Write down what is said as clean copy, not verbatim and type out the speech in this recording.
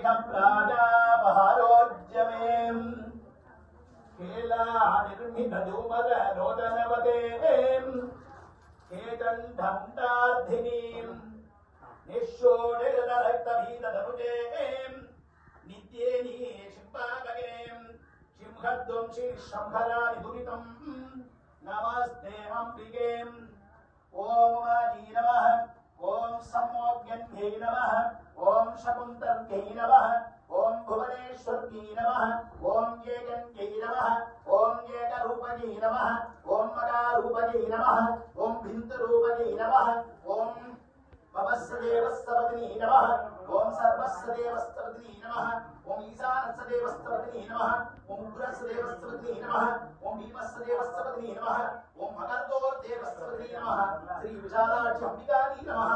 राजापहारोज्यमेम् केला निर्मितधूमर रोदनवतेम् केतन्धन्तार्धिनीम् निःशोणिरक्तभीतधनुजेम् नित्येनी शिम्पागेम् सिंहध्वंसी शम्भरानि दुरितम् नमस्ते अम्बिकेम् ओम वाणी नमः ओम सम्मोग्यन्यै नमः ओम शकुन्तल्यै नमः ओम भुवनेश्वर्यै नमः ओम येकन्यै नमः ओम येकरूपयै नमः ओम मकारूपयै नमः ओम भिन्दरूपयै नमः ओम भवस्सदेवस्तवतिनी नमः ओम सर्वस्सदेवस्तवतिनी नमः ओम ईशानस्सदेवस्तवतिनी नमः ओम उग्रस्सदेवस्तवतिनी नमः ओम भीमस्सदेवस्तवतिनी नमः ओम मकरदोर्देवस्तवतिनी नमः श्री विशालाक्षी अंबिकायै नमः